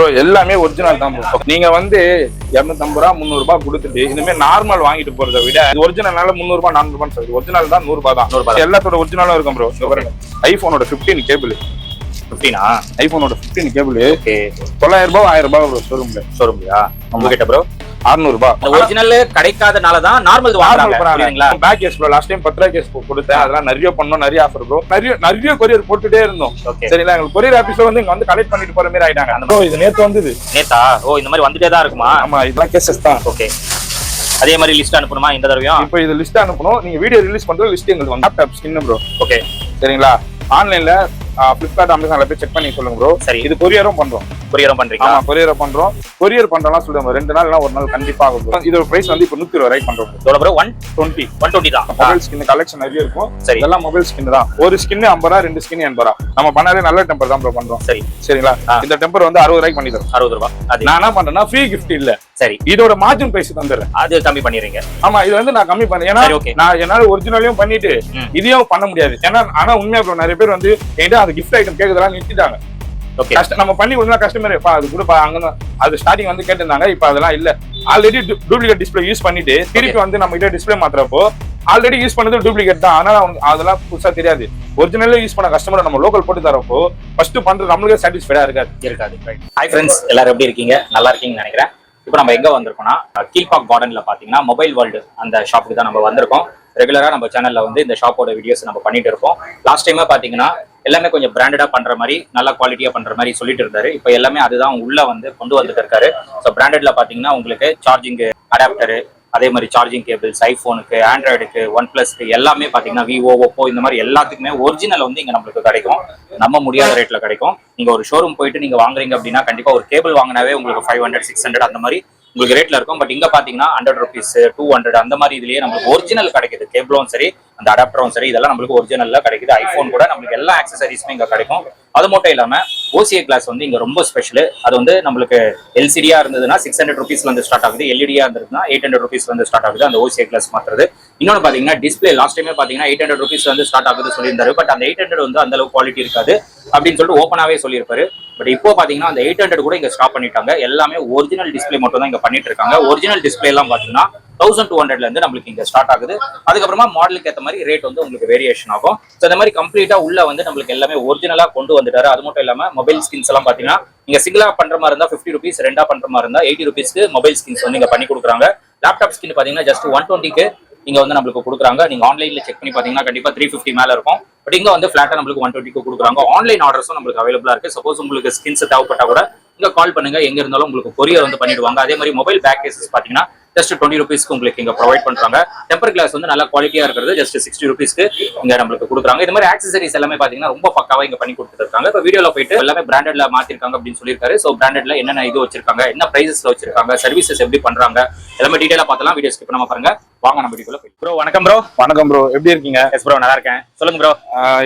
Bro எல்லாமே original தான் bro. நீங்க வந்து 250 ரூபா 300 ரூபாய் கொடுத்துட்டு இனிமே நார்மல் வாங்கிட்டு போறதை விட ஒரிஜினல்னால 300 ரூபாய் 400 ரூபான்னு சொல்லுது. ஒரிஜினல் தான் 100 ரூபாய் தான். எல்லாத்தோட ஒரிஜினலும் இருக்கும் ப்ரோ. ஐபோனோட 15 கேபிள் 15 ஐபோனோட 15 கேபிள் 900 ரூபாய் 1000 ரூபாய் ப்ரோ. ஷோரூம்லயா நம்ம கிட்ட ப்ரோ 600 ரூபாய். ஒரிஜினல் கிடைக்காதனால தான் நார்மல் வாங்குறாங்க. Back case bro last time 10 ரூபாய் கேஸ் கொடுத்தேன். அதெல்லாம் நிறைய பண்ணோம், நிறைய ஆஃபர் ப்ரோ. நிறைய கொரியர் போட்டுட்டே இருந்தோம். சரிங்களா, எங்களுக்கு கொரியர் ஆபீஸ்ல வந்து இங்க வந்து கலெக்ட் பண்ணிட்டு போற மாதிரி ஆயிட்டாங்க. ப்ரோ இது நேத்து வந்தது. நேத்தா? ஓ இந்த மாதிரி வந்துட்டே தான் இருக்குமா? ஆமா இதெல்லாம் கேसेस தான். ஓகே அதே மாதிரி லிஸ்ட் அனுப்பணுமா இந்த தடவையும்? இப்போ இது லிஸ்ட் அனுப்பணும். நீங்க வீடியோ ரிலீஸ் பண்ற லிஸ்ட் எங்களுக்கு வந்து லேப்டாப் ஸ்கின் ப்ரோ. ஓகே சரிங்களா, ஆன்லைன்ல Flipkart Amazonல போய் செக் பண்ணி சொல்லுங்க ப்ரோ. சரி இது கொரியரும் பண்றோம். கொரியரும் பண்றீங்க? ஆமா கொரியர் பண்றோம். கொரியர் பண்றலாம் சொல்லுங்க 2 நாள் இல்ல 1 நாள் கண்டிப்பா ஆகும் ப்ரோ. இதோட பிரைஸ் வந்து இப்போ 120 ரூபாய் பண்றோம். எவ்வளவு ப்ரோ? 120 தான். மொபைல் ஸ்கின் கலெக்ஷன் நிறைய இருக்கும். சரி இதெல்லாம் மொபைல் ஸ்கின் தான். ஒரு ஸ்கின் 50 ரூபாய், 2 ஸ்கின் 80 ரூபாய். நம்ம பண்ணாலே நல்ல டெம்பர் தான் ப்ரோ பண்றோம். சரி சரிங்களா, இந்த டெம்பர் வந்து 60 ரூபாய்க்கு பண்ணி தரோம். 60 ரூபாய். அது நான் என்ன பண்றேன்னா ஃப்ரீ gift இல்ல. சரி இதோட மார்ஜின் பிரைஸ் தந்துறேன். அது கம்மி பண்ணிடுறீங்க? ஆமா இது வந்து நான் கம்மி பண்ணேன். ஏன்னா நான் என்னால ஒரிஜினலும் பண்ணிட்டு இதையும் பண்ண முடியாது. ஏன்னா ஆனா உண்மையா ப்ரோ நிறைய பேர் வந்து என்கிட்ட அந்த gift ஐட்டம் கேக்குறதெல்லாம் நிறுத்திட்டாங்க. ஓகே நம்ம பண்ணி கொடுத்தா கஸ்டமர் அது கூட அங்க அது ஸ்டார்டிங் வந்து கேட்டிருந்தாங்க. இப்ப அதெல்லாம் இல்ல. ஆல்ரெடி டூப்ளிகேட் டிஸ்பிளே யூஸ் பண்ணிட்டு திருப்பி வந்து நம்ம கிட்ட டிஸ்பிளே மாத்துறப்போ ஆல்ரெடி யூஸ் பண்ணது டூப்ளிகேட் தான். அதனால அதெல்லாம் புதுசா தெரியாது. ஒரிஜினல் யூஸ் பண்ண கஸ்டமர் நம்ம லோக்கல் போட்டு தரப்போ ஃபர்ஸ்ட் பண்றது நம்மளுக்கே சாட்டிஸ்ஃபைடா இருக்காது. ஹாய் ஃப்ரெண்ட்ஸ், எல்லாரும் எப்படி இருக்கீங்க? நல்லா இருக்கீங்கன்னு நினைக்கிறேன். இப்போ நம்ம எங்க வந்திருக்கோம்னா கீழ்பாக் கார்டன்ல பாத்தீங்கன்னா மொபைல் வேர்ல்டு அந்த ஷாப்புக்கு தான் நம்ம வந்திருக்கோம். ரெகுலரா நம்ம சேனல்ல வந்து இந்த ஷாப்போட வீடியோஸ் நம்ம பண்ணிட்டு இருப்போம். லாஸ்ட் டைமா பாத்தீங்கன்னா எல்லாமே கொஞ்சம் பிராண்டடா பண்ற மாதிரி நல்ல குவாலிட்டியா பண்ற மாதிரி சொல்லிட்டு இருந்தாரு. இப்போ எல்லாமே அதுதான் உள்ள வந்து கொண்டு வந்துட்டு இருக்காரு. ஸோ பிராண்டட்ல பாத்தீங்கன்னா உங்களுக்கு சார்ஜிங் அடாப்டரு, அதே மாதிரி சார்ஜிங் கேபிள்ஸ், ஐபோனுக்கு, ஆண்ட்ராய்டுக்கு, ஒன் பிளஸ்க்கு எல்லாமே பாத்தீங்கன்னா விவோ, ஓப்போ இந்த மாதிரி எல்லாத்துக்குமே ஒரிஜினல் வந்து இங்க நம்மளுக்கு கிடைக்கும். நம்ப முடியாத ரேட்ல கிடைக்கும். நீங்க ஒரு ஷோரூம் போயிட்டு நீங்க வாங்குறீங்க அப்படின்னா கண்டிப்பா ஒரு கேபிள் வாங்கினாவே உங்களுக்கு 500 600 அந்த மாதிரி உங்களுக்கு ரேட்ல இருக்கும். பட் இங்க பாத்தீங்கன்னா 100 rupees 200 அந்த மாதிரி இதுலயே நம்மளுக்கு ஒரிஜினல் கிடைக்குது. கேபிளும் சரி அந்த அடாப்டரும் சரி இதெல்லாம் நம்மளுக்கு ஒரிஜினல்ல கிடைக்குது. ஐபோன் கூட நம்மளுக்கு எல்லா ஆக்சசரிஸுமே இங்க கிடைக்கும். அது மட்டும் இல்லாம ஓசிஏ கிளாஸ் வந்து இங்க ரொம்ப ஸ்பெஷல். அது வந்து நம்மளுக்கு எல்சிடியா இருந்ததுன்னா 600 rupeesல இருந்து ஸ்டார்ட் ஆகுது. எல்இடியா இருந்ததுன்னா 800 rupeesல இருந்து ஸ்டார்ட் ஆகுது அந்த ஓசிஏ கிளாஸ் மாத்துறது. இன்னொன்னு பாத்தீங்கன்னா டிஸ்பிளே லாஸ்ட் டைமே பாத்தீங்கன்னா 800 rupeesல இருந்து ஸ்டார்ட் ஆகுது சொல்லியிருந்தாரு. பட் அந்த 800 வந்து அந்த அளவுக்கு குவாலிட்டி இருக்காது அப்படின்னு சொல்லிட்டு ஓப்பனாவே சொல்லியிருப்பாரு. பட் இப்போ பாத்தீங்கன்னா அந்த 800 கூட இங்க ஸ்டாப் பண்ணிட்டாங்க. எல்லாமே ஒரிஜினல் டிஸ்பிளே மட்டும் தான் இங்க பண்ணிட்டு இருக்காங்க. ஒரிஜினல் டிஸ்பிளே எல்லாம் பாத்தீங்கன்னா 1200 இருந்து நம்மளுக்கு இங்க ஸ்டார்ட் ஆகுது. அதுக்கப்புறமா மாடலுக்கு ஏற்ற மாதிரி ரேட் வந்து உங்களுக்கு வேரியேஷன் ஆகும். ஸோ இந்த மாதிரி கம்ப்ளீட்டா உள்ள வந்து நம்மளுக்கு எல்லாமே ஒரிஜினலா கொண்டு வந்துட்டாரு. அது மட்டும் இல்லாம மொபைல் ஸ்கின்ஸ் எல்லாம் பாத்தீங்கன்னா நீங்க சிங்கிளா பண்ற மாதிரி இருந்தா 50 rupees, ரெண்டா பண்ற மாதிரி இருந்தா 80 rupeesக்கு மொபைல் ஸ்கின்ஸ் வந்து இங்க பண்ணி கொடுக்குறாங்க. லேப்டாப் ஸ்கின் பாத்தீங்கன்னா ஜஸ்ட் 120க்கு இங்க வந்து நம்மளுக்கு கொடுக்குறாங்க. நீங்க ஆன்லைன்ல செக் பண்ணி பாத்தீங்கன்னா கண்டிப்பா 350 மேல இருக்கும். பட் இங்க வந்து பிளாட்டா நம்மளுக்கு 120க்கு கொடுக்குறாங்க. ஆன்லைன் ஆர்டர்ஸும் நம்மளுக்கு அவைலபிளா இருக்கு. சப்போஸ் உங்களுக்கு ஸ்கின்ஸ் தேவைப்பட்டா கூட இங்க கால் பண்ணுங்க. எங்க இருந்தாலும் உங்களுக்கு கொரியர் வந்து பண்ணிடுவாங்க. அதே மாதிரி மொபைல் பேக் கேசஸ் பாத்தீங்கன்னா ஜஸ்ட் 20 rupeesக்கு உங்களுக்கு இங்க ப்ரொவைட் பண்றாங்க. டெம்பர் கிளாஸ் வந்து நல்ல குவாலிட்டியா இருக்கிறது ஜஸ்ட் 60 rupeesக்கு இங்க நம்மளுக்கு கொடுக்குறாங்க. இந்த மாதிரி ஆக்சசரிஸ் எல்லாமே பாத்தீங்கன்னா ரொம்ப பக்காவா இங்க பண்ணி கொடுத்துட்டு இருக்காங்க. இப்போ வீடியோல போயிட்டு எல்லாமே பிராண்டட்ல மாத்திருக்காங்க அப்படின்னு சொல்லியிருக்காரு. ஸோ பிராண்டட்ல என்னென்ன இது வச்சிருக்காங்க, என்ன பிரைசஸ்ல வச்சிருக்காங்க, சர்வீசஸ் எப்படி பண்றாங்க எல்லாமே டீடைலா பார்த்தலாம். வீடியோ ஸ்கிப் பண்ணாம பாருங்க. வாங்க நம்ம வீடியோல போய். ப்ரோ வணக்கம் ப்ரோ. வணக்கம் ப்ரோ, எப்படி இருக்கீங்க? எஸ் ப்ரோ நல்லா இருக்கேன். சொல்லுங்க ப்ரோ.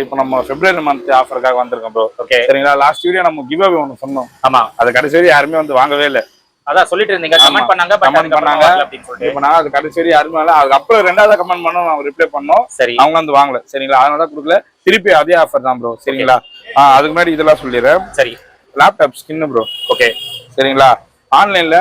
இப்போ நம்ம February month ஆஃபருக்காக வந்திருக்கோம் ப்ரோ. ஓகே சரிங்களா, லாஸ்ட் வீடியோ நம்ம கிவ் அவே ஒன்று சொன்னோம். ஆமா அது கடைசி வரை யாருமே வந்து வாங்கவே இல்லை. அதான் சொல்லிட்டு இருந்தீங்க, கமெண்ட் பண்ணாங்க அப்படின்னு சொல்லிட்டு. இப்போ நான் அது கடைசி வரை யாருமே வரல. அதுக்கப்புறம் 2வது கமெண்ட் பண்ணோம், நம்ம ரிப்ளை பண்ணோம். சரி அவங்க வந்து வாங்கல. சரிங்களா, அதனால தான் கொடுக்கல. திருப்பி அதே ஆஃபர் தான் ப்ரோ. சரிங்களா, அதுக்கு முன்னாடி இதெல்லாம் சொல்லிடுறேன். சரி லேப்டாப் ஸ்கின் ப்ரோ. ஓகே சரிங்களா, ஆன்லைன்ல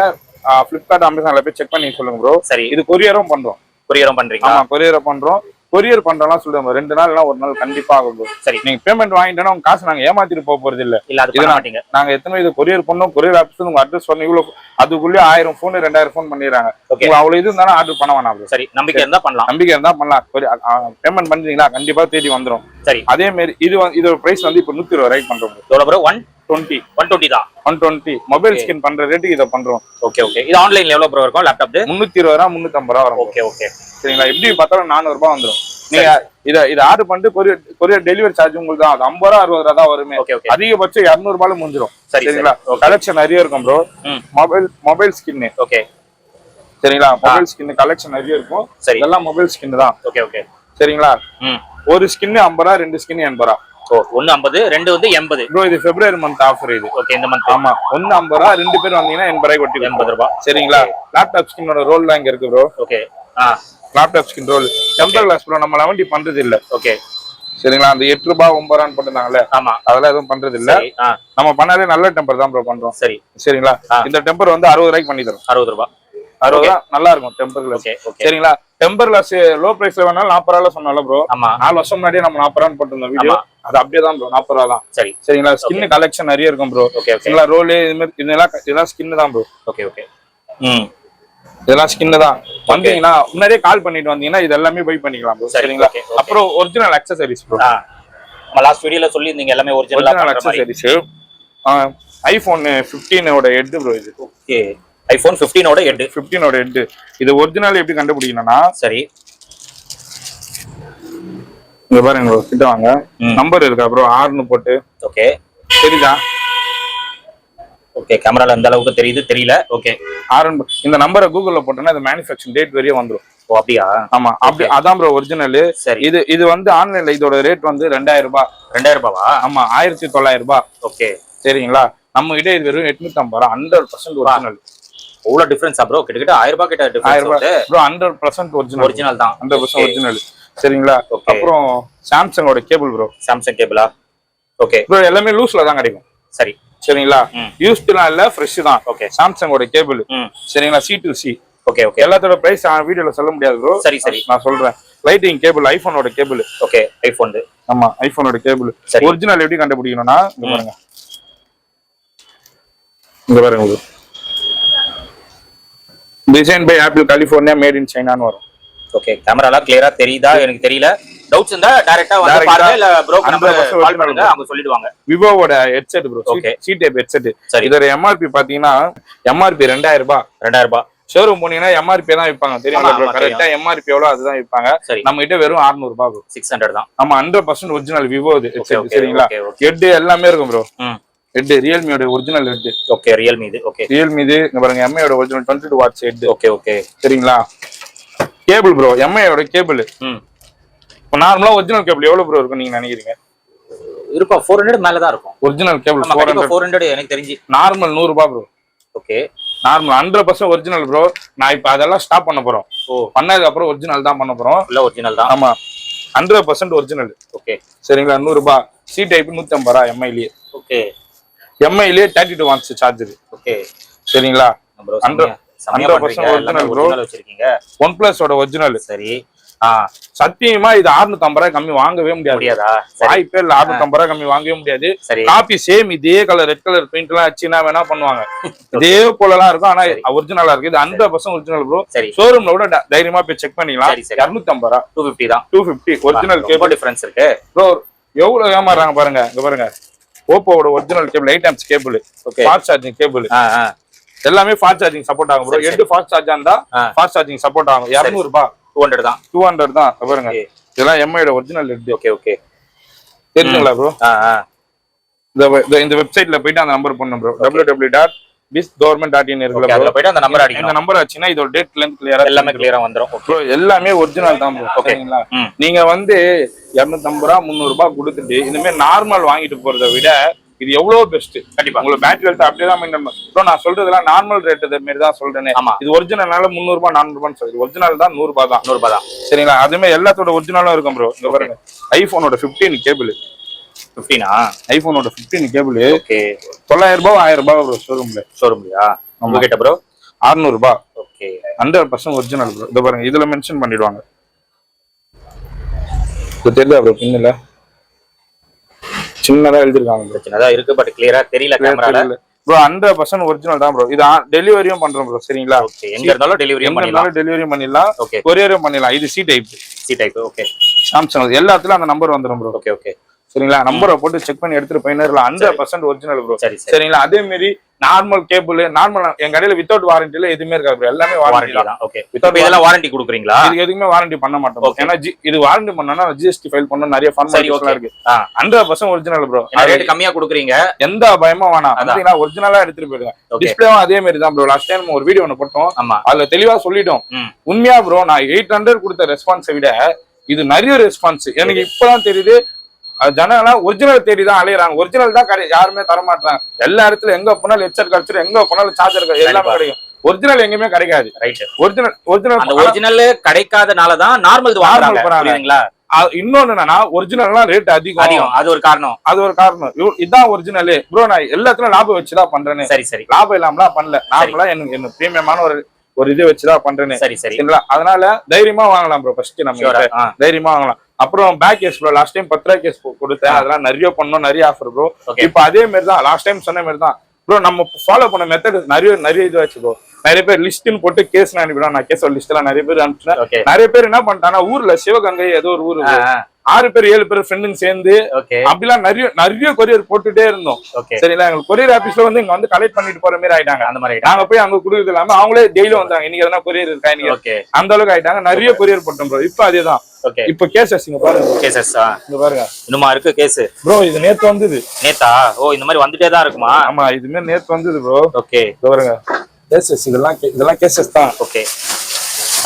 Flipkart Amazonல போய் செக் பண்ணி சொல்லுங்க ப்ரோ. சரி இது கொரியரும் பண்றோம். கொரியரும் பண்றீங்க? ஆமா கொரியரும் பண்றோம். கொரியர் பண்றலாம் சொல்லுங்க 2 நாள் இல்ல 1 நாள் கண்டிப்பா ஆகும். சரி நீங்க பேமெண்ட் வாங்கிட்டோம்னா உங்க காசு நாங்க ஏமாத்திட்டு போக போறது இல்ல. அது பண்ண மாட்டீங்க. நாங்க எத்தனை இது கொரியர் பண்ணோம். கொரியர் ஆப்ஸ் உங்க அட்ரஸ் பண்ணி இவ்வளவு அதுக்குள்ளே 1000 ஃபோன் 2000 ஃபோன் பண்ணிடுறாங்க. அவ்வளவு இது இருந்தாலும் ஆர்டர் பண்ண வேணாம். சரி நம்பிக்கை இருந்தா பண்ணலாம். நம்பிக்கை இருந்தா பண்ணலாம். பேமெண்ட் பண்றீங்களா கண்டிப்பா தேடி வந்துடும். சரி அதே மாதிரி இதோட பிரைஸ் வந்து இப்போ 120 ரூபாய்க்கு பண்றோம். எவ்வளவு? 120 தான். 120 மொபைல் ஸ்கின் பண்ற ரேட்டுக்கு இதை பண்றோம். Okay okay. இது ஆன்லைன்ல எவ்வளவு ப்ரோ இருக்கும்? லேப்டாப் 320 ரூபா 350 ரூபா வரும். ஓகே ஓகே சரிங்களா, எப்படி பார்த்தாலும் 400 ரூபாய் வந்துடும். நீங்க இதை ஆர்டர் பண்ணிட்டு கொரியர் டெலிவரி சார்ஜ் உங்களுக்கு தான். அது 50 ரூபா 60 ரூபா தான் வருமே. அதிகபட்சம் 200 ரூபாயில முடிஞ்சிடும். சரிங்களா, கலெக்ஷன் நிறைய இருக்கும் ப்ரோ. Mobile skin. ஓகே சரிங்களா, மொபைல் ஸ்கின் கலெக்ஷன் நிறைய இருக்கும். இதெல்லாம் மொபைல் ஸ்கின் தான். ஓகே ஓகே சரிங்களா, ஒரு ஸ்கின் 50 ரூபா, 2 ஸ்கின் 80 ரூபா. ஒன்னு 50, ரெண்டு வந்து 80 ப்ரோ. இது February month ஆஃபர் இது. ஓகே இந்த மந்த். ஆமா, ஒன்னு 50 ரூபா, 2 பேர் வந்தீங்கன்னா 80 ரூபாய் கொட்டி 80 ரூபாய். சரிங்களா, லேப்டாப் ஸ்கின்னோட ரோல் தான் இங்க இருக்கு bro. Okay laptop skin roll temper glass bro. நம்ம 11 பண்றது இல்ல. ஓகே சரிங்களா. அந்த 8 ரூபாய் 9 ரூபான்னு போட்டுருந்தாங்கல்ல, ஆமா அதெல்லாம் எதுவும் பண்றது இல்ல. நம்ம பண்ணாலே நல்ல டெம்பர் தான் ப்ரோ பண்றோம். சரி சரிங்களா. இந்த டெம்பர் வந்து 60 ரூபாய்க்கு பண்ணி தரும். 60 ரூபாய் 60 ரூபாய் நல்லா இருக்கும் டெம்பர் கிளாஸ். சரிங்களா. டெம்பர் கிளாஸ் லோ பிரைஸ்ல வேணாலும் 40 ரூபாய் சொன்னால ப்ரோ. 4 வருஷம் முன்னாடியே நம்ம 40 ரூபான்னு போட்டிருந்தோம் வீடியோ. அது அப்படியே தான் ப்ரோ 40 ரூபாய் தான். சரி சரிங்களா. ஸ்கின் கலெக்ஷன் நிறைய இருக்கும் ப்ரோ. சரிங்களா. ரோல் இது மாதிரி இதெல்லாம் ஸ்கின் தான் ப்ரோ. Okay okay. இதெல்லாம் ஸ்கின் தான். வந்தீங்கன்னா முன்னாடியே கால் பண்ணிட்டு வந்தீங்கன்னா இது எல்லாமே பை பண்ணிக்கலாம் ப்ரோ. சரிங்களா. அப்புறம் ஒரிஜினல் அக்சசரிஸ் ப்ரோ. நம்ம லாஸ்ட் வீடியோல சொல்லியிருந்தீங்க எல்லாமே ஒரிஜினல் அக்சசரிஸ். ஐபோன் 15 ஓட ஹெட் ப்ரோ இது. ஓகே. ஐபோன் 15 ஓட ஹெட். 15 ஓட ஹெட். இது ஒரிஜினல் எப்படி கண்டுபிடிக்கணும்னா, சரி இங்க பாருங்க ப்ரோ, கிட்ட வாங்க. நம்பர் இருக்கா ப்ரோ? 6 போட்டு. ஓகே. தெரியுதா? ஓகே. கேமரால எந்த அளவுக்கு தெரியுது தெரியல. ஓகே. 6 இந்த நம்பரை கூகுள்ல போட்டோம்னா அது மேனுஃபேக்சரிங் டேட் வரையும் வந்துரும். ஓ அப்படியா? ஆமா அப்படி அதான் ப்ரோ ஒரிஜினல். சரி. இது வந்து ஆன்லைன்ல இதோட ரேட் வந்து 2000 ரூபாய். 2000 ரூபாவா? ஆமா 1900 ரூபாய். ஓகே. சரிங்களா. நம்ம கிட்ட இது வெறும் 850 ரூபாய். 100% ஒரிஜினல். அவ்வளவு டிஃபரன்ஸா ப்ரோ? கிட்டத்தட்ட 1000 ரூபாய் கிட்ட டிஃபரன்ஸ் வருது ப்ரோ. 100% ஒரிஜினல் தான். 100% ஒரிஜினல். சரிங்களா. அப்புறம் சாம்சங்கோட கேபிள் ப்ரோ. சாம்சங் கேபிளா? Okay bro. எல்லாமே லூஸ்ல தான் கிடைக்கும். சரி சரிங்களா. யூஸ்டுலாம் இல்ல, ஃப்ரெஷ் தான். ஓகே. சாம்சங்கோட கேபிள். சரிங்களா. C2C. Okay okay. எல்லாத்தோட பிரைஸ் வீடியோல சொல்ல முடியாது ப்ரோ. சரி சரி நான் சொல்றேன். லைட்டிங் கேபிள் ஐபோனோட கேபிள். ஓகே. ஐபோன். ஆமா ஐபோனோட கேபிள். ஒரிஜினல் எப்படி கண்டுபிடிக்கணும்னா இங்க பாருங்க. இங்க பாருங்க. Design by Apple California, made in சைனான்னு வரும். ஓகே. கேமரால கிளியரா தெரியுதா எனக்கு தெரியல. டவுட்ஸ் இருந்தா டைரக்டா வந்து பாருங்க, இல்ல ப்ரோ நம்பர் கால் பண்ணுங்க, அவங்க சொல்லிடுவாங்க. விவோவோட headset bro. Okay. C type headset. இதோட எம்ஆர்பி பாத்தீங்கன்னா எம்ஆர்பி 2000 ரூபாய். 2000 ரூபாய். ஷோரூம் போனீங்கன்னா எம்ஆர்பி தான் விற்பாங்க. தெரியுமா ப்ரோ? கரெக்டா எம்ஆர்பி எவ்வளவு அதுதான் விற்பாங்க. நம்ம கிட்ட வெறும் 600 ரூபாய் ப்ரோ. 600 தான். ஆமா 100% ஒரிஜினல் விவோ இது. சரிங்களா. ஹெட் எல்லாமே இருக்கும் ப்ரோ. ஹெட் ரியல்மியோட ஒரிஜினல் ஹெட். ஓகே. ரியல்மி இது. ஓகே. ரியல்மி இது. இங்க பாருங்க எம்ஐயோட original 22 watts head. Okay okay. சரிங்களா. Cable bro. எம்ஐயோட கேபிள். இப்போ நார்மலா ஒரிஜினல் கேபிள் எவ்வளவு ப்ரோ இருக்கும் நீங்க நினைக்கிறீங்க? இருக்கும் 400 மேல தான் இருக்கும். ஒரிஜினல் கேபிள் 400 எனக்கு தெரிஞ்சு. நார்மல் 100 ரூபாய் bro. Okay. Normal 100% original bro. நான் இப்ப அதெல்லாம் ஸ்டாப் பண்ண போறோம். பண்ணதுக்கு அப்புறம் ஒரிஜினல் தான் பண்ண போறோம். இல்ல ஒரிஜினல் தான். ஆமா 100% ஒரிஜினல். ஓகே. சரிங்களா. 100 ரூபாய். சி டைப் 150 ரூபாய் எம்ஐலயே. ஓகே. எம்ஐலயே 32 வாட்ஸ் சார்ஜர். ஓகே. சரிங்களா. 100% ஒரிஜினல் ப்ரோ. வச்சிருக்கீங்க. OnePlus ஓட ஒரிஜினல். சரி. சத்தியமா இது 650 ரூபாய் கம்மி வாங்கவே முடியாதா? வாய்ப்பே இல்ல. 650 ரூபாய் கம்மி வாங்கவே முடியாது. காப்பி சேம் இதே கலர் ரெட் கலர் பெயிண்ட் எல்லாம் வச்சுனா வேணா பண்ணுவாங்க. இதே போலலாம் இருக்கும். ஆனா ஒரிஜினலா இருக்கு. இது 100% ஒரிஜினல் ப்ரோ. ஷோரூம்ல கூட தைரியமா போய் செக் பண்ணிக்கலாம். 250 ரூபாய். 250 தான். 250 ஒரிஜினல் கேபிள். டிஃபரன்ஸ் இருக்கு ப்ரோ. எவ்வளவு ஏமாறாங்க பாருங்க. இங்க பாருங்க. ஓப்போவோட original cable 8 amps cable. Fast charging cable. எல்லாமே ஃபாஸ்ட் சார்ஜிங் சப்போர்ட் ஆகும் ப்ரோ. ஹெட் ஃபாஸ்ட் சார்ஜ் இருந்தா ஃபாஸ்ட் சார்ஜிங் சப்போர்ட் ஆகும். 200 ரூபாய். 200 தான். 200 தான். பாருங்க. இதெல்லாம் எம்ஐயோட ஒரிஜினல் ஹெட். Okay okay. தெரியுங்களா ப்ரோ? இந்த வெப்சைட்ல போயிட்டு அந்த நம்பர் பண்ணனும் ப்ரோ. www.bisgovernment.in இருக்குல ப்ரோ. அதுல போயிட்டு அந்த நம்பர் அடிங்க. இந்த நம்பர் அடிச்சீனா இதோட டேட் லெந்த் கிளியரா எல்லாமே கிளியரா வந்துரும். ப்ரோ எல்லாமே ஒரிஜினல் தான் ப்ரோ. ஓகேங்களா. நீங்க வந்து 250 ரூபாய் 300 ரூபாய் கொடுத்துட்டு இந்த மாதிரி நார்மல் வாங்கிட்டு போறதை விட இது எவ்வளவு பெஸ்ட். கண்டிப்பா உங்களுக்கு பேட்டரி ஹெல்த் அப்படியே தான் மெயின்டைன் பண்ணும் ப்ரோ. நான் சொல்றதெல்லாம் நார்மல் ரேட் இது மாதிரி தான் சொல்றேனே. இது ஒரிஜினல்னால 300 ரூபாய் 400 ரூபாய்னு சொல்றேன். ஒரிஜினல் தான் 100 ரூபாய் தான். 100 ரூபாய் தான். சரிங்களா. அதுமே எல்லாத்தோட ஒரிஜினலும் இருக்கும் ப்ரோ. இங்க பாருங்க. ஐபோனோட 15 கேபிள். 15ஆ? ஐபோனோட 15 கேபிள். ஓகே. 900 ரூபாய் 1000 ரூபாய் ப்ரோ ஷோரூம்லயா? உங்க கிட்ட ப்ரோ 600 ரூபாய். ஓகே. 100% original bro. இத பாருங்க. இதுல மென்ஷன் பண்ணிடுவாங்க. இது தெரியுதா ப்ரோ? பின்னல சின்னதா எழுதிருக்காங்க. சின்னதா இருக்கு பட் கிளியரா தெரியல கேமரால ப்ரோ. 100% ஒரிஜினல் தான் ப்ரோ. இது டெலிவரியும் பண்றோம் ப்ரோ. சரிங்களா. ஓகே. எங்க இருந்தாலும் டெலிவரியும் பண்ணிடலாம். ஓகே. கொரியரும் பண்ணிடலாம். இது சி டைப். ஓகே. சாம்சங் எல்லாத்துலயும் அந்த நம்பர் வந்துரும் ப்ரோ. Okay okay. சரிங்களா. நம்பரை போட்டு செக் பண்ணி எடுத்துட்டு போயிடலாம். 100% ஒரிஜினல் ப்ரோ. சரிங்களா. அதே மாதிரி நார்மல் கேபிள் நார்மல் எங்க கடையில வித்தவுட் வாரண்டில எதுவுமே இருக்காது ப்ரோ. எல்லாமே வாரண்டி தான். ஓகே. வித்தவுட் இதெல்லாம் வாரண்டி கொடுக்குறீங்களா? இதுக்கு எதுவுமே வாரண்டி பண்ண மாட்டோம். ஏன்னா இது வாரண்டி பண்ணனும்னா ஜிஎஸ்டி ஃபைல் பண்ணனும். நிறைய ஃபார்மாலிட்டிஸ்லாம் இருக்கு. 100% ஒரிஜினல் ப்ரோ. ரேட் கம்மியா கொடுக்குறீங்க. எந்த பயமும் வேணாம். அதனால ஒரிஜினலா எடுத்துட்டு போயிடுங்க. டிஸ்ப்ளேவும் அதே மாதிரி தான் ப்ரோ. லாஸ்ட் டைம் ஒரு வீடியோ ஒன்னு போட்டோம். அதுல தெளிவா சொல்லிட்டோம். உண்மையா ப்ரோ நான் 800 கொடுத்த ரெஸ்பான்ஸை விட இது நிறைய ரெஸ்பான்ஸ். எனக்கு இப்பதான் தெரியுது ஜனங்களா ஒரிஜினல் தேடி தான் அலையறாங்க. ஒரிஜினல் தான் யாருமே தர மாட்டாங்க. எல்லா இடத்துல எங்க போனாலும் ஹெட்செட் கிடைச்சிரும். எங்க போனாலும் சார்ஜர் எல்லாமே கிடைக்கும். ஒரிஜினல் எங்கேயுமே கிடைக்காது. ரைட். ஒரிஜினல் கிடைக்காதனால தான் நார்மல் வாங்குறாங்க. புரியுதுங்களா. இன்னொன்னு என்னன்னா ஒரிஜினல்லாம் ரேட் அதிகம். அது ஒரு காரணம். இதான் ஒரிஜினல் ப்ரோ. நான் எல்லாத்துலயும் லாபம் வச்சுதான் பண்றேன்னு. சரி லாபம் இல்லாமலாம் பண்ணல. நார்மலா எனக்கு பிரீமியமான ஒரு இது வச்சுதான் பண்றேன்னு. சரிங்களா? அதனால தைரியமா வாங்கலாம் ப்ரோ. ஃபர்ஸ்ட் நம்ம தைரியமா வாங்கலாம். அப்புறம் back case bro. Last time 10 ரூபாய் கேஸ் கொடுத்தேன். அதெல்லாம் நிறைய பண்ணோம், நிறைய ஆஃபர் ப்ரோ. இப்ப அதே மாதிரி தான் லாஸ்ட் டைம் சொன்ன மாதிரி தான் ப்ரோ. நம்ம ஃபாலோ பண்ண மெத்தட் நிறைய இது வச்சு ப்ரோ. நிறைய பேர் லிஸ்ட்னு போட்டு கேஸ் அனுப்பிடும். நான் கேஸ் லிஸ்ட் எல்லாம் நிறைய பேர் அனுப்பிச்சேன். நிறைய பேர் என்ன பண்ணிட்டாங்கன்னா ஊர்ல சிவகங்கை ஏதோ ஒரு ஊரு 6 பேர் 7 பேர் ஃப்ரெண்டுங்க சேர்ந்து அப்படிலாம் நிறைய கொரியர் போட்டுட்டே இருந்தோம். சரிங்களா? எங்களுக்கு கொரியர் ஆபீஸ்ல வந்து இங்க வந்து கலெக்ட் பண்ணிட்டு போற மாதிரி ஆயிட்டாங்க. அந்த மாதிரி நாங்க போய் அங்க குடுக்குறது இல்லாம அவங்களே டெய்லியும் வந்தாங்க. இன்னைக்கு எதனா கொரியர் இருக்கா இன்னைக்கு அந்த அளவுக்கு ஆயிட்டாங்க. நிறைய கொரியர் போட்டோம் ப்ரோ. இப்ப அதேதான். இப்ப கேசஸ் இங்க பாருங்க. இங்க பாருங்க. இன்னுமா இருக்கு கேஸ் ப்ரோ. இது நேத்து வந்தது. நேத்தா? ஓ, இந்த மாதிரி வந்துட்டே தான் இருக்குமா? ஆமா, இதுமே நேத்து வந்தது ப்ரோ. ஓகே, பாருங்க கேசஸ். இதெல்லாம் கேசஸ் தான். ஓகே,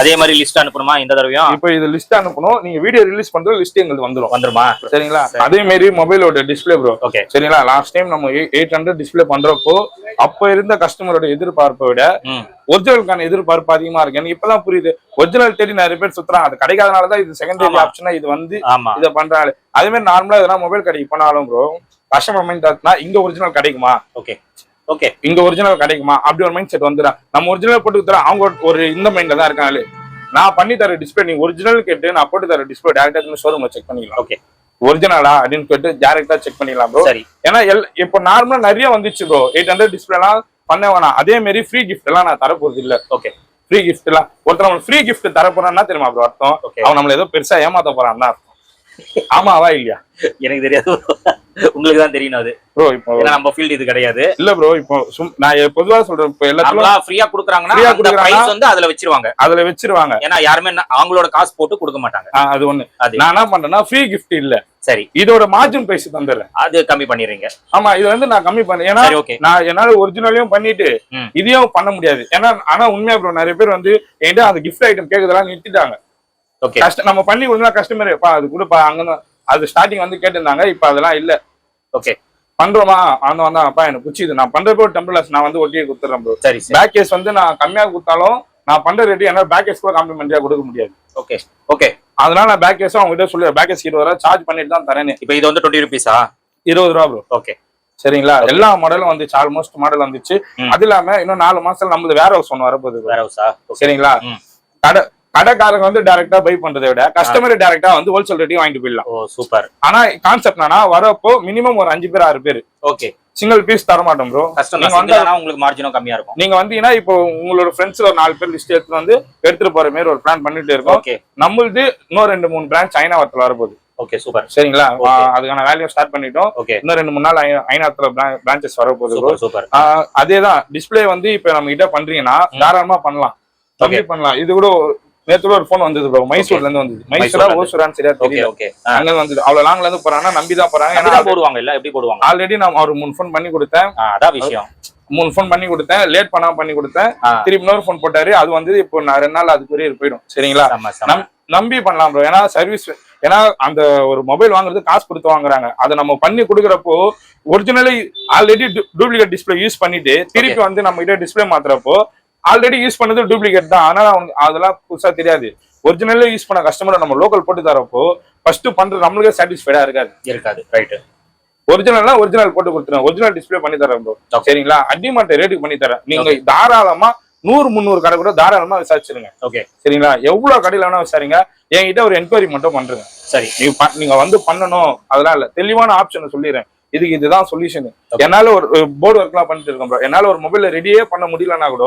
அதே மாதிரி லிஸ்ட் அனுப்பணுமா இந்த தடவையும்? இப்போ இது லிஸ்ட் அனுப்பணும். நீங்க வீடியோ ரிலீஸ் பண்ற லிஸ்ட் எங்களுக்கு வந்துருமா? சரிங்களா? அதே மாதிரி மொபைலோட டிஸ்பிளே ப்ரோ. ஓகே, சரிங்களா? லாஸ்ட் டைம் நம்ம 800 டிஸ்பிளே பண்றப்போ அப்ப இருந்த கஸ்டமரோட எதிர்பார்ப்பை விட ஒரிஜினலுக்கான எதிர்பார்ப்பு அதிகமா இருக்கு. எனக்கு இப்பதான் புரியுது. ஒரிஜினல் தேடி நிறைய பேர் சுத்துறாங்க. அது கிடைக்காதனாலதான் இது செகண்டரி ஆப்ஷனா இது வந்து இதை பண்றாங்க. அதே மாதிரி நார்மலா எதனா மொபைல் கடைக்கு போனாலும் ப்ரோ கஸ்டமர் மைண்ட் தாட்னா இங்க ஒரிஜினல் கிடைக்குமா? ஓகே, இங்க ஒரிஜினல் கிடைக்குமா அப்படி ஒரு மைண்ட் செட் வந்துடும். நம்ம ஒரிஜினல் போட்டு தர அவங்க ஒரு இந்த மைண்ட்ல தான் இருக்காங்களே. நான் பண்ணி தர டிஸ்பிளே நீங்க ஒரிஜினல் கேட்டு நான் போட்டு தர டிஸ்பிளே டேரக்டா ஷோரூம்ல செக் பண்ணிக்கலாம். ஓகே, ஒரிஜினலா அப்படின்னு கேட்டு டேரக்டா செக் பண்ணிக்கலாம் ப்ரோ. சரி. ஏன்னா இப்போ நார்மலா நிறைய வந்துச்சு ப்ரோ. 800 டிஸ்பிளே எல்லாம் பண்ண வேணாம். அதே மாதிரி ஃப்ரீ கிஃப்ட் எல்லாம் நான் தரப்போறது இல்ல. ஓகே, ஃப்ரீ கிஃப்ட் எல்லாம் ஒருத்தர் நம்ம ஃப்ரீ கிஃப்ட் தரப்போறான்னா தெரியுமா ப்ரோ அர்த்தம்? அவன் நம்மள ஏதோ பெருசா ஏமாத்த போறான்னா அர்த்தம். ஆமாவா இல்லையா? எனக்கு தெரியாது, உங்களுக்கு தான் தெரியணும் அது ப்ரோ. இப்போ நம்ம ஃபீல்ட் இது கிடையாது. இல்ல ப்ரோ. இப்போ நான் பொதுவா சொல்றேன். இப்போ எல்லாத்துலயும் ஃப்ரீயா குடுக்குறாங்கன்னா அந்த பிரைஸ் வந்து அதுல வச்சிருவாங்க. ஏன்னா யாருமே அவங்களோட காசு போட்டு கொடுக்க மாட்டாங்க. அது ஒண்ணு. நான் என்ன பண்றேன்னா ஃப்ரீ கிஃப்ட் இல்ல. சரி, இதோட மார்ஜின் பிரைஸ் தந்துடுறேன். அது கம்மி பண்ணிடுறீங்க. ஆமா, இது வந்து நான் கம்மி பண்ணேன். ஏன்னா நான் என்னால ஒரிஜினலையும் பண்ணிட்டு இதையும் பண்ண முடியாது. ஏன்னா ஆனா உண்மையா ப்ரோ நிறைய பேர் வந்து என்கிட்ட அந்த கிஃப்ட் ஐட்டம் கேக்குறதெல்லாம் நிறுத்திட்டாங்க. நம்ம பண்ணி கொடுத்தா கஸ்டமர் அது கொடுப்பா அங்க அது ஸ்டார்டிங் வந்து கேட்டிருந்தாங்க. இப்ப அதெல்லாம் இல்ல. ஓகே, பண்றோமா அந்த வந்தாப்பா எனக்கு பிடிச்சது நான் பண்றப்போ டெம்பிள்ஸ் நான் வந்து ஒட்டியே கொடுத்துறேன் ப்ரோ. சரி, பேக் கேஸ் வந்து நான் கம்மியா கொடுத்தாலும் நான் பண்ற ரேட்டு என்னால பேக் கேஸ் கூட காம்ப்ளிமெண்டரியா கொடுக்க முடியாது. ஓகே ஓகே, அதனால நான் பேக் கேஸும் அவங்க கிட்ட சொல்லி பேக் கேஸ் 20 ரூபா சார்ஜ் பண்ணிட்டு தான் தரேன். இப்போ இது வந்து 20 ரூபீஸா? 20 ரூபா ப்ரோ. ஓகே, சரிங்களா? எல்லா மாடலும் வந்துச்சு. ஆல்மோஸ்ட் மாடல் வந்துச்சு. அது இல்லாம இன்னும் 4 மாசத்துல நம்மளது வேர் ஹவுஸ் ஒன்று வரப்போகுது. வேர் ஹவுஸா? சரிங்களா? கடைக்காரங்க வந்து டைரக்டா பை பண்றதை விட கஸ்டமர் டைரக்டா வந்து ஹோல்சேல் ரேட்டையும் வாங்கிட்டு போயிடலாம். ஓ சூப்பர். ஆனா கான்செப்ட் என்னன்னா வரப்போ மினிமம் ஒரு 5 பேர் 6 பேர். ஓகே, சிங்கிள் பீஸ் தர மாட்டோம் ப்ரோ. கஸ்டமர் வந்தா உங்களுக்கு மார்ஜினும் கம்மியா இருக்கும். நீங்க வந்தீங்கன்னா இப்போ உங்களோட ஃப்ரெண்ட்ஸ்ல ஒரு 4 பேர் லிஸ்ட் எடுத்து வந்து எடுத்துட்டு போற மாதிரி ஒரு பிளான் பண்ணிட்டு இருக்கோம். ஓகே, நம்மளுது இன்னும் 2-3 பிரான்ச் ஐநாவரத்துல வரப்போகுது. Okay super. சரிங்களா? அதுக்கான வேல்யூ ஸ்டார்ட் பண்ணிட்டோம். ஓகே, இன்னும் 2-3 நாள் ஐநாவரத்துல பிரான்ச்சஸ் வரப்போகுது. சூப்பர். அதேதான் டிஸ்பிளே வந்து இப்ப நம்ம கிட்ட பண்றீங்கன்னா தாராளமா பண்ணலாம். பண்ணலாம். இது கூட நேத்துல ஒரு போன் வந்தது ப்ரோ. மைசூர்ல இருந்து வந்தது. மைசூரா ஓசூரான்னு சரியா தெரியல. அங்க வந்தது. அவ்வளவு லாங்ல இருந்து போறாங்கன்னா நம்பிதான் போறாங்க. ஏன்னா போடுவாங்க இல்ல எப்படி போடுவாங்க? ஆல்ரெடி நான் ஒரு 3 போன் பண்ணி கொடுத்தேன். அதான் விஷயம். 3 போன் பண்ணி கொடுத்தேன். லேட் பண்ணாம பண்ணி கொடுத்தேன். திருப்பி இன்னொரு போன் போட்டாரு. அது வந்து இப்போ நான் 2 நாள் அது கொரியர் போயிடும். சரிங்களா? நம்பி பண்ணலாம் ப்ரோ. ஏன்னா சர்வீஸ் ஏன்னா அந்த ஒரு மொபைல் வாங்குறது காசு கொடுத்து வாங்குறாங்க. அதை நம்ம பண்ணி கொடுக்குறப்போ originally already duplicate display use பண்ணிட்டு திருப்பி வந்து நம்ம கிட்ட டிஸ்பிளே மாத்துறப்போ ஆல்ரெடி யூஸ் பண்ணது டூப்ளிகேட் தான். அதனால அதெல்லாம் புதுசா தெரியாது. ஒரிஜினலே யூஸ் பண்ண கஸ்டமரை நம்ம லோக்கல் போட்டு தரப்போ ஃபர்ஸ்ட் பண்றது நம்மளுக்கே சாட்டிஸ்ஃபைடா இருக்காது. ரைட். ஒரிஜினல்னா ஒரிஜினல் போட்டு கொடுத்துருவேன். ஒரிஜினல் டிஸ்பிளே பண்ணி தரேன் ப்ரோ. சரிங்களா? அடிமாட்ட ரேட்டுக்கு பண்ணி தரேன். நீங்க தாராளமா 100-300 கடை கூட தாராளமா விசாரிச்சிருங்க. ஓகே, சரிங்களா? எவ்வளவு கடையில வேணா விசாரிங்க. என்கிட்ட ஒரு என்கொயரி மட்டும் பண்றேங்க. சரி, நீங்க வந்து பண்ணணும் அதெல்லாம் இல்ல. தெளிவான ஆப்ஷன் சொல்லிடுறேன். இதுதான் சொல்யூஷன். என்னால ஒரு போர்டு ஒர்க் எல்லாம் பண்ணிட்டு இருக்கேன் ப்ரோ. என்னால ஒரு மொபைல ரெடியே பண்ண முடியலன்னா கூட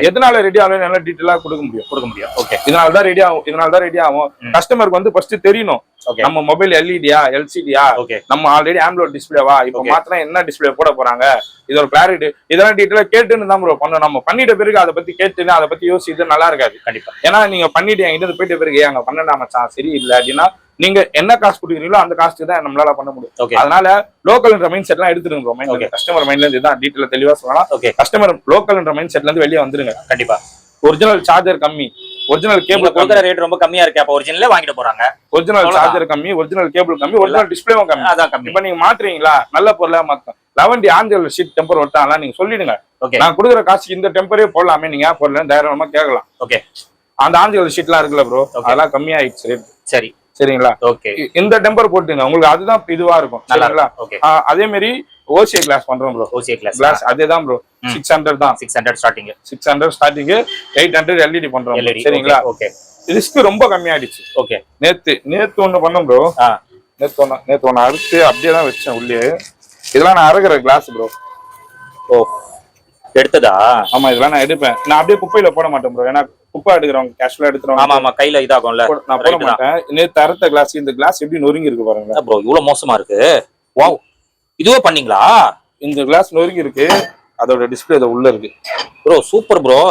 எதனால ரெடி ஆகணும் நல்லா டீட்டெயிலா கொடுக்க முடியும். ஓகே, இதனாலதான் ரெடி ஆகும். கஸ்டமருக்கு வந்து ஃபர்ஸ்ட் தெரியணும் நம்ம மொபைல் எல்இடியா எல்சிடியா, நம்ம ஆல்ரெடி ஆம்லோட் டிஸ்பிளேவா, இப்ப மாத்திரம் என்ன டிஸ்பிளே போட போறாங்க, இதோட கிளாரிட்டி இதெல்லாம் டீட்டெயிலா கேட்டுன்னு தான் ப்ரோ பண்ணணும். நம்ம பண்ணிட்ட பிறகு அதை பத்தி கேட்டுன்னு அதை பத்தி யோசிச்சு நல்லா இருக்காது. கண்டிப்பா. ஏன்னா நீங்க பண்ணிட்டு என்கிட்ட போயிட்ட பிறகு அங்க பண்ண மச்சான் சரியில்லை அப்படின்னா நீங்க என்ன காசு கொடுக்குறீங்களோ அந்த காசுக்கு தான் நம்மளால பண்ண முடியும். அதனால லோக்கல்ன்ற மைண்ட் செட் எல்லாம் எடுத்துருங்க ப்ரோ. கஸ்டமர் மைண்ட்ல இருந்து தான் டீட்டெயிலா தெளிவா சொல்லலாம். கஸ்டமர் லோக்கல்ன்ற மைண்ட் செட்ல இருந்து வெளியே வந்துருங்க. கண்டிப்பா. ஒரிஜினல் சார்ஜர் கம்மி, ஒரிஜினல் கேபிள் கொடுக்குற ரேட் ரொம்ப கம்மியா இருக்கு. அப்ப ஒரிஜினலே வாங்கிட்டு போறாங்க. ஒரிஜினல் சார்ஜர் கம்மி, ஒரிஜினல் கேபிள் கம்மி, ஒரிஜினல் டிஸ்பிளேவும் கம்மி. அதான் கம்மி. இப்ப நீங்க மாத்துறீங்களா நல்ல பொருளா மாத்தணும். 11D ஆஞ்சல் ஷீட் டெம்பர் ஒட்டாங்களா நீங்க சொல்லிடுங்க. நான் கொடுக்குற காசுக்கு இந்த டெம்பரே போடலாமே நீங்க போடல தைரியமா கேட்கலாம். ஓகே, அந்த ஆஞ்சல் ஷீட்லாம் இருக்குல்ல ப்ரோ அதெல்லாம் கம்மியாயிடுச்சு ரேட். சரி, சரிங்களா? ஓகே. இந்த டெம்பர் போட்டுங்க, உங்களுக்கு அதுதான் இதுவா இருக்கும். சரிங்களா? ஓகே. அதே மாதிரி ஓசிஏ கிளாஸ் பண்றோம் ப்ரோ. ஓசிஏ கிளாஸ் அதேதான் ப்ரோ. 600 தான். 600 ஸ்டார்டிங். 600 ஸ்டார்டிங். 800 எல்இடி பண்றோம். சரிங்களா? ஓகே. ரிஸ்க் ரொம்ப கம்மியாயிடுச்சு. ஓகே. நேத்து ஒண்ணு பண்ணோம் ப்ரோ. நேத்து ஒண்ணு அறுத்து அப்படியே தான் வச்சேன் உள்ளே. இதெல்லாம் நான் அறுக்கிற கிளாஸ் ப்ரோ. ஓ, எடுத்ததா? ஆமா, இதெல்லாம் நான் எடுப்பேன். நான் அப்படியே குப்பையில போட மாட்டேன் ப்ரோ. ஏன்னா குப்பை எடுக்கிறவங்க கேஷுவலா எடுத்துறவங்க. ஆமா ஆமா, கையில இதாகும்ல. நான் போட மாட்டேன். நேத்து அறுத்த கிளாஸ், இந்த கிளாஸ் எப்படி நொறுங்கி இருக்கு பாருங்க ப்ரோ. இவ்வளவு மோசமா இருக்கு? வாவ், இதுவே பண்ணீங்களா? இந்த கிளாஸ் நொறுங்கி இருக்கு. அதோட டிஸ்பிளே அது உள்ள இருக்கு ப்ரோ. Super bro.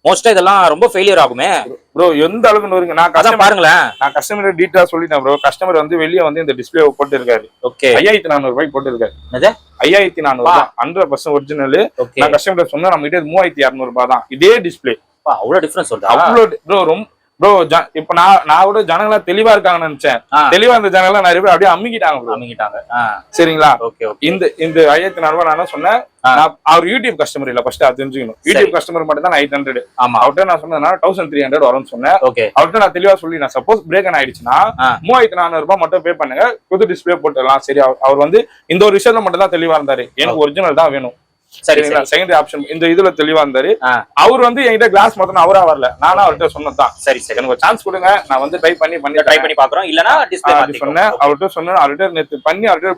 மோஸ்டா இதெல்லாம் ரொம்ப ஃபெயிலியர் ஆகுமே ப்ரோ. எந்த அளவுக்கு நொறுங்க, நான் பாருங்களேன். நான் கஸ்டமர் டீட்டெயிலா சொல்லிட்டேன் ப்ரோ. கஸ்டமர் வந்து வெளியே வந்து இந்த டிஸ்பிளே போட்டு இருக்காரு. ஓகே. 5400 ரூபாய்க்கு போட்டு இருக்காரு. 5400 100% ஒரிஜினல். நான் கஸ்டமர் சொன்னா நம்ம கிட்ட 3200 ரூபாய் தான் இதே டிஸ்பிளே. அவ்வளவு டிஃபரன்ஸ் வருது? அவ்வளவு ப்ரோ. ரொம்ப ப்ரோ. இப்ப நான் கூட ஜனங்களா தெளிவா இருக்காங்கன்னு நினைச்சேன். தெளிவா இருந்த ஜனங்களா நிறைய பேர் அப்படியே அமுங்கிட்டாங்க. சரிங்களா? இந்த 5400 ரூபாய் நான் சொன்னேன். அவர் யூடியூப் கஸ்டமர் இல்ல, ஃபர்ஸ்ட் அது தெரிஞ்சுக்கணும். யூடியூப் கஸ்டமர் மட்டும் தான் 800. அவர்கிட்ட நான் சொன்னதுனால 1300 வரும்னு சொன்னேன். அவர்கிட்ட நான் தெளிவா சொல்லி, நான் சப்போஸ் பிரேக் ஆயிடுச்சுன்னா 3400 ரூபாய் மட்டும் பே பண்ணுங்க, புது டிஸ்பிளே போட்டுடலாம். சரி, அவர் வந்து இந்த ஒரு விஷயத்துல மட்டும் தான் தெளிவா இருந்தாரு. எனக்கு ஒரிஜினல் தான் வேணும். சரிங்களா? செகண்டரி ஆப்ஷன் இந்த இதுல தெளிவா இருந்தாரு. அவர் வந்து என்கிட்ட கிளாஸ் மாத்தணும் அவரா வரல, நானும் அவர்கிட்ட சொன்னதான். சரி சரி, எனக்கு ஒரு சான்ஸ் கொடுங்க, நான் வந்து ட்ரை பண்ணி பாக்குறோம். இல்லனா டிஸ்பிளே சொன்னேன். அவர்கிட்ட நேத்து பண்ணி அவர்கிட்ட